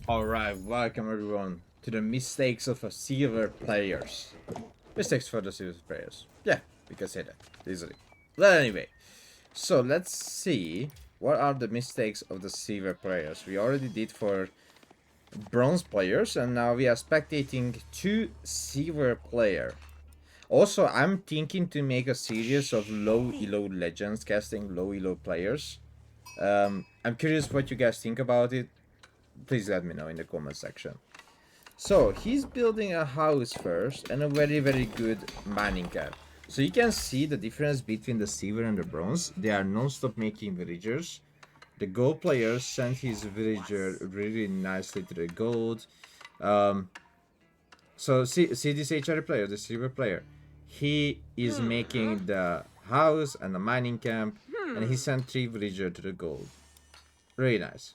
Alright, welcome everyone to the mistakes of a silver players. Mistakes for the silver players. Yeah, we can say that easily. But anyway, so let's see what are the mistakes of the silver players. We already did for bronze players and now we are spectating two silver player. Also, I'm thinking to make a series of low elo legends casting low elo players. I'm curious what you guys think about it. Please let me know in the comment section. So he's building a house first and a very good mining camp. So you can see the difference between the silver and the bronze. They are non-stop making villagers. The gold player sent his villager really nicely to the gold. So see this HRE player, the silver player. He is making the house and the mining camp, and he sent 3 villagers to the gold. Really nice.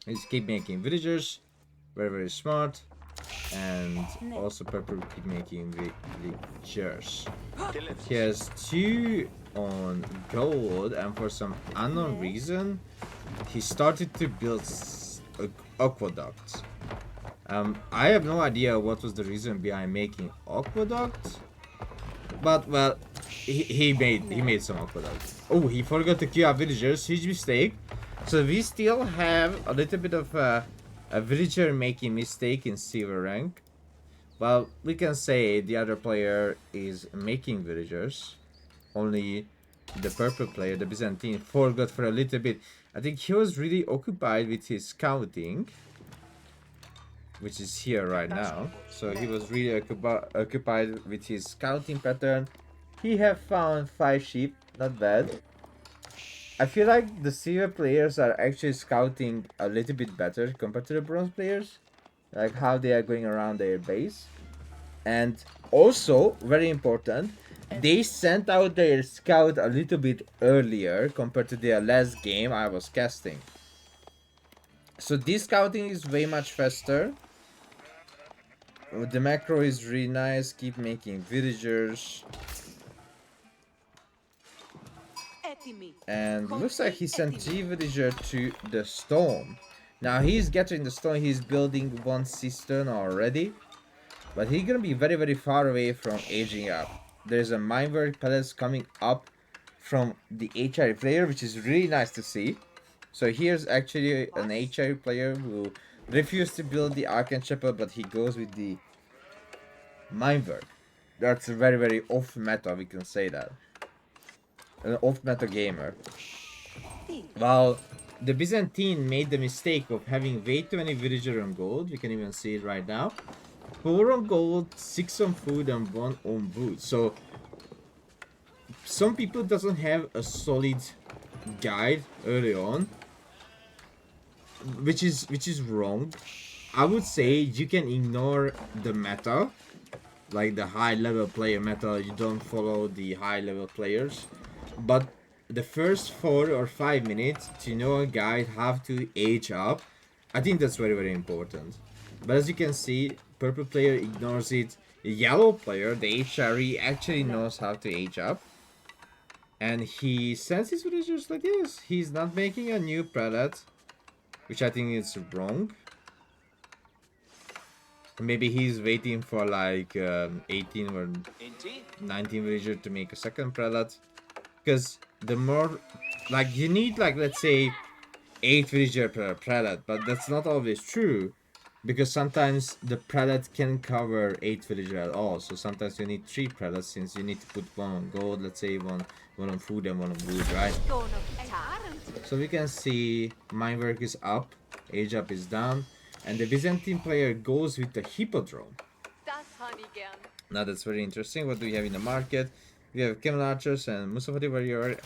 He's keep making villagers, very smart. And also purple keep making villagers. He has 2 on gold, and for some unknown reason he started to build aqueducts. I have no idea what was the reason behind making aqueducts, but well, he made some aqueducts. Oh, he forgot to queue up villagers, huge mistake. So we still have a little bit of a villager making mistake in silver rank. Well, we can say the other player is making villagers. Only the purple player, the Byzantine, forgot for a little bit. I think he was really occupied with his scouting, which is here right now. So he was really occupied with his scouting pattern. He have found 5 sheep, not bad. I feel like the silver players are actually scouting a little bit better compared to the bronze players. Like how they are going around their base. And also, very important, they sent out their scout a little bit earlier compared to their last game I was casting. So this scouting is way much faster. The macro is really nice, keep making villagers. And looks like he sent 3 villagers to the stone. Now he's getting the stone, he's building 1 cistern already. But he's gonna be very far away from aging up. There's a minework pellets coming up from the HRE player, which is really nice to see. So here's actually an HRE player who refused to build the Arcane Chapel, but he goes with the minework. That's a very off meta, we can say that. An off meta gamer. While the Byzantine made the mistake of having way too many villagers on gold, we can even see it right now. 4 on gold, 6 on food, and 1 on wood. So some people doesn't have a solid guide early on, which is wrong. I would say you can ignore the meta, like the high level player meta. You don't follow the high level players, but the first 4 or 5 minutes to know a guide how to age up, I think that's very important. But as you can see, purple player ignores it. The yellow player, the HRE, actually knows how to age up. And he sends his villagers like this. He's not making a new prelate, which I think is wrong. Maybe he's waiting for like 18 or 19 villagers to make a second prelate. Because the more, like, you need, like, let's say 8 villagers per prelate, but that's not always true. Because sometimes the prelate can cover 8 villagers at all. So sometimes you need 3 prelates, since you need to put 1 on gold, let's say 1 on food and 1 on wood, right? So we can see mine work is up, age up is down, and the Byzantine player goes with the hippodrome. Now that's very interesting. What do we have in the market? We have Camel Archers and Musafati Warrior,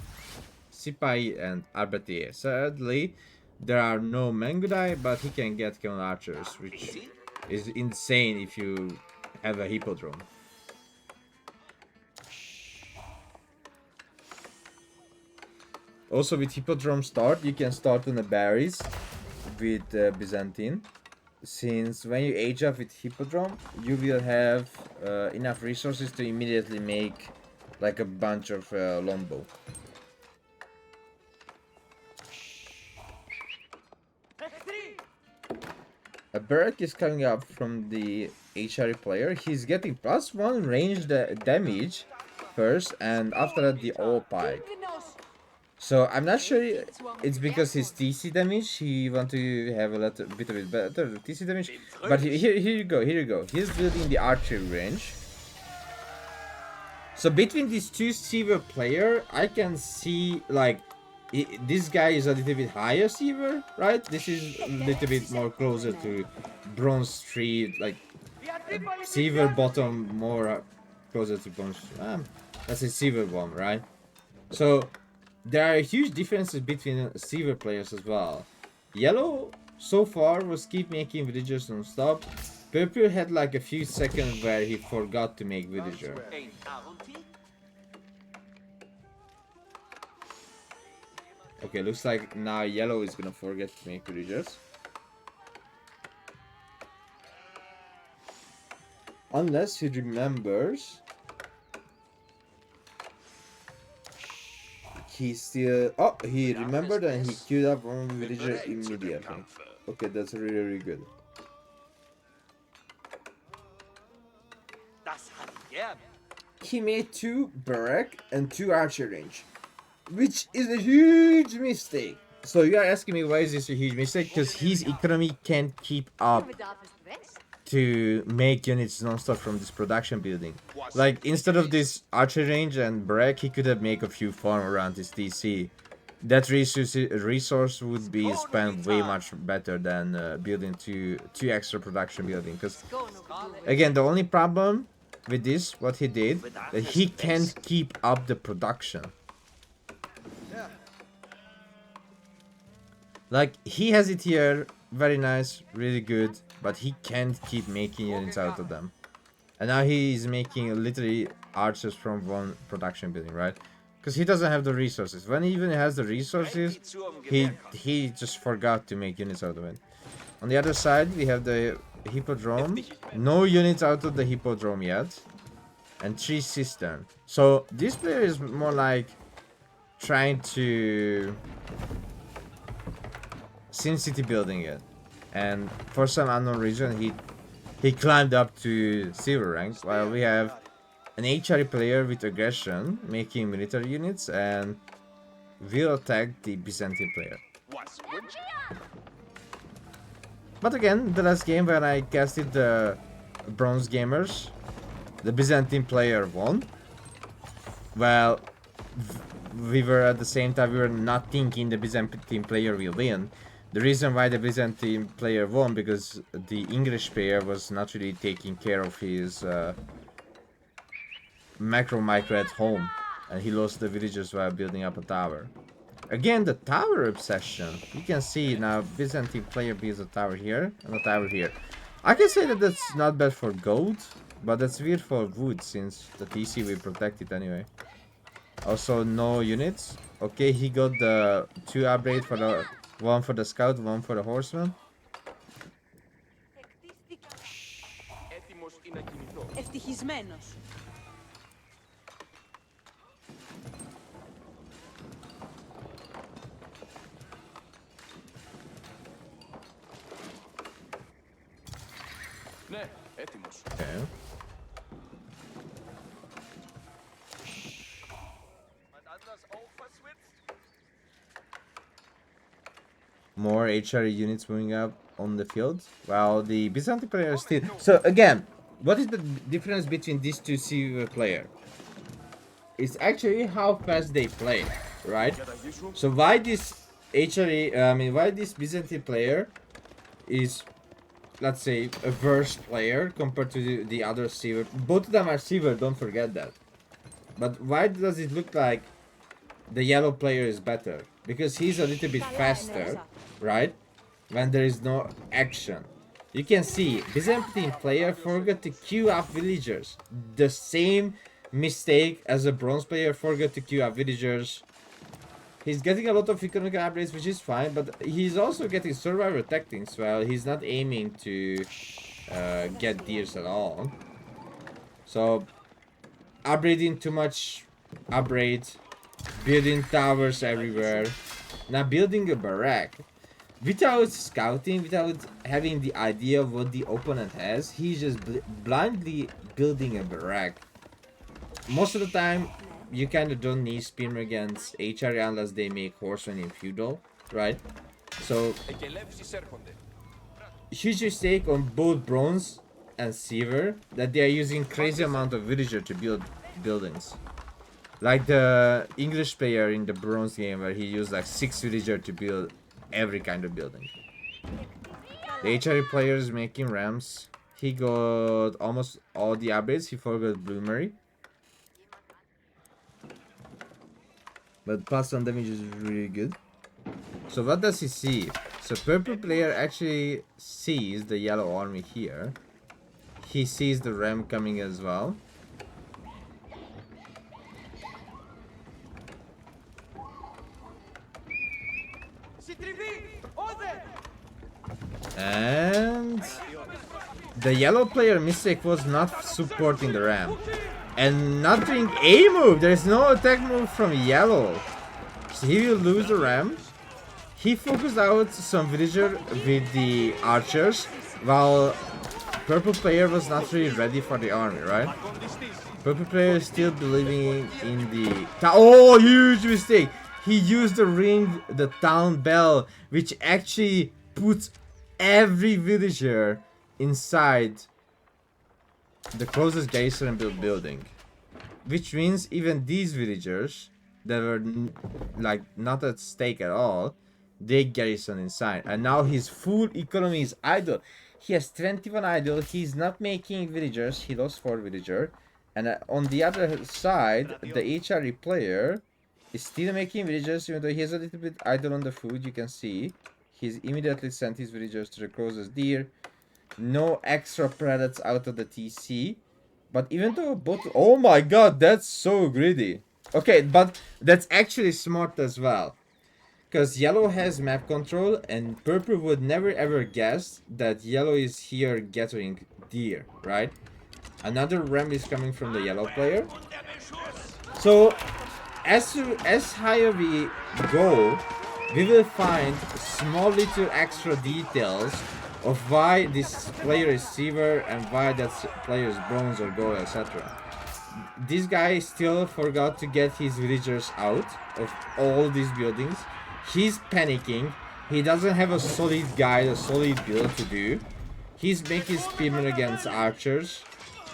Sipai and Arbatier. Sadly, there are no Mangudai, but he can get Camel Archers, which is insane if you have a hippodrome. Also with hippodrome start, you can start on the berries with Byzantine. Since when you age up with hippodrome, you will have enough resources to immediately make like a bunch of longbow. A barrack is coming up from the HRE player. He's getting +1 range damage first, and after that the all pike. So I'm not sure it's because his TC damage. He want to have a little bit of it better TC damage. But here you go, here you go. He's building the archery range. So between these two Seaver player, I can see like this guy is a little bit higher Seaver, right? This is a little bit more closer to Bronze 3, like Seaver bottom more closer to Bronze. That's a Seaver bomb, right? So there are huge differences between Seaver players as well. Yellow so far was keep making villagers non-stop. Purple had like a few seconds where he forgot to make villager. Okay, looks like now yellow is gonna forget to make villagers. Unless he remembers. He still... Oh, he remembered and he queued up one villager immediately. Okay, that's really, really good. He made 2 barrack and 2 archer range, which is a huge mistake. So you are asking me why is this a huge mistake? Because his economy can't keep up to make units non-stop from this production building. Like instead of this archer range and barrack, he could have made a few farm around his TC. That resource would be spent way much better than building two extra production building. Because again, the only problem with this, what he did, that he can't keep up the production. Like he has it here, very nice, really good, but he can't keep making units out of them. And now he is making literally archers from one production building, right? Because he doesn't have the resources. When he even has the resources, he just forgot to make units out of it. On the other side, we have the hippodrome. No units out of the hippodrome yet. And 3 cistern. So this player is more like trying to Sin City building it. And for some unknown reason, he climbed up to silver rank, while we have an HRE player with aggression, making military units, and will attack the Byzantine player. But again, the last game when I casted the bronze gamers, the Byzantine player won. Well, we were at the same time, we were not thinking the Byzantine player will win. The reason why the Byzantine player won, because the English player was not really taking care of his micro at home, and he lost the villagers while building up a tower. Again, the tower obsession. You can see now Byzantine player builds a tower here and a tower here. I can say that that's not bad for gold, but that's weird for wood since the TC will protect it anyway. Also, no units. Okay, he got the 2 upgrade for the one for the scout, one for the horseman. Ευτυχισμένος. Ναι, έτοιμος. Okay. More HRE units moving up on the field, while the Byzantine player is still... So again, what is the difference between these two silver players? It's actually how fast they play, right? So why this HRE, why this Byzantine player is, let's say, a worse player compared to the other silver? Both of them are silver, don't forget that. But why does it look like the yellow player is better? Because he's a little bit faster, right? When there is no action. You can see, Byzantine player forgot to queue up villagers. The same mistake as a bronze player forgot to queue up villagers. He's getting a lot of economic upgrades, which is fine, but he's also getting survivor tactics. Well, he's not aiming to get deers at all. So, upgrading too much upgrade, building towers everywhere. Now building a barrack. without scouting, without having the idea of what the opponent has, he's just blindly building a barrack. Most of the time, you kind of don't need spearmen against HRE unless they make horsemen in feudal, right? So, huge mistake on both bronze and silver that they are using crazy amount of villager to build buildings. Like the English player in the bronze game where he used like 6 villager to build every kind of building. The HRE player is making ramps. He got almost all the upgrades. He forgot Bloomery. But plus 1 damage is really good. So what does he see? So purple player actually sees the yellow army here. He sees the ramp coming as well. And the yellow player mistake was not supporting the ramp. And not doing a move. There is no attack move from yellow. So he will lose the ramp. He focused out some villager with the archers, while purple player was not really ready for the army, right? Purple player is still believing in the... Oh, huge mistake! He used the ring, the town bell, which actually puts every villager inside the closest garrison and building. Which means even these villagers that were like not at stake at all, they garrison inside. And now his full economy is idle. He has 21 idle. He's not making villagers. He lost 4 villager. And on the other side, the HRE player is still making villagers, even though he has a little bit idle on the food. You can see he's immediately sent his villagers to the closest deer. No extra prelates out of the TC. But even though both... Oh my god, that's so greedy. Okay, but that's actually smart as well. Because yellow has map control and purple would never ever guess that yellow is here gathering deer, right? Another ram is coming from the yellow player. So, as higher we go, we will find small little extra details of why this player is silver and why that player is bronze or gold, etc. This guy still forgot to get his villagers out of all these buildings. He's panicking. He doesn't have a solid guide, a solid build to do. He's making spearmen against archers.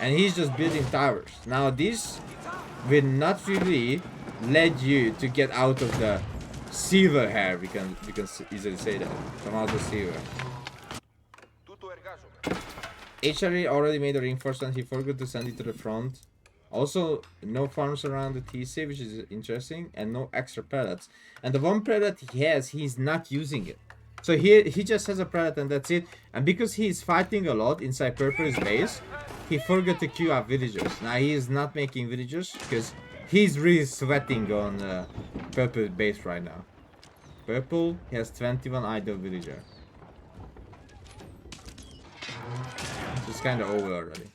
And he's just building towers. Now this will not really let you to get out of the silver hair. We can easily say that. Come out of silver. HRE already made a reinforcement. He forgot to send it to the front. Also, no farms around the TC, which is interesting, and no extra pellets. And the one pellet he has, he's not using it. So he just has a pellet and that's it. And because he's fighting a lot inside Purple's base, he forgot to queue up villagers. Now he is not making villagers because he's really sweating on Purple's base right now. Purple has 21 idle villager. It's kind of over already.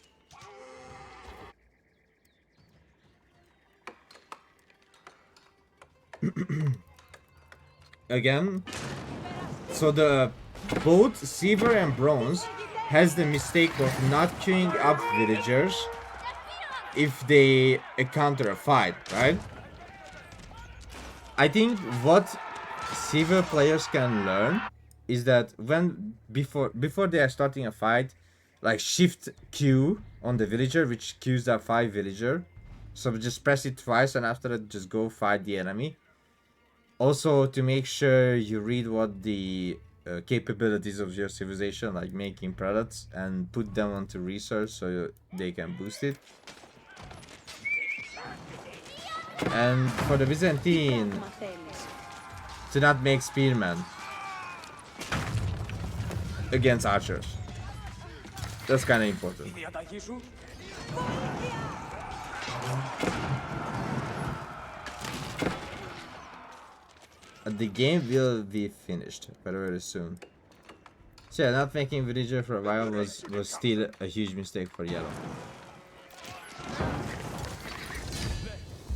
Again, so the both silver and bronze has the mistake of not queuing up villagers if they encounter a fight, right? I think what silver players can learn is that when before they are starting a fight, like shift Q on the villager, which queues up 5 villager. So just press it twice and after that just go fight the enemy. Also to make sure you read what the capabilities of your civilization, like making products, and put them onto research so they can boost it. And for the Byzantine, to not make spearmen against archers. That's kind of important. The game will be finished very soon. So yeah, not making villager for a while was still a huge mistake for yellow.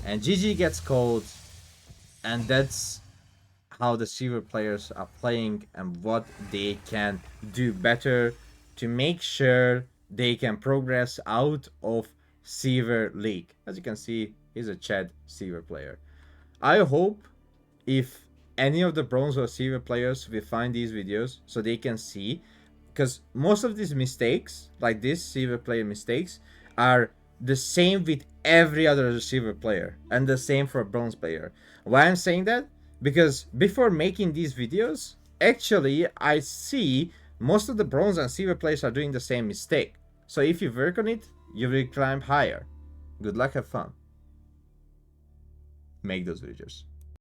And GG gets cold, and that's how the silver players are playing and what they can do better to make sure they can progress out of silver league. As you can see, he's a Chad silver player. I hope if any of the bronze or silver players will find these videos so they can see, because most of these mistakes, like this silver player mistakes, are the same with every other silver player and the same for a bronze player. Why I'm saying that? Because before making these videos, actually I see most of the bronze and silver players are doing the same mistake. So if you work on it, you will climb higher. Good luck, have fun. Make those videos.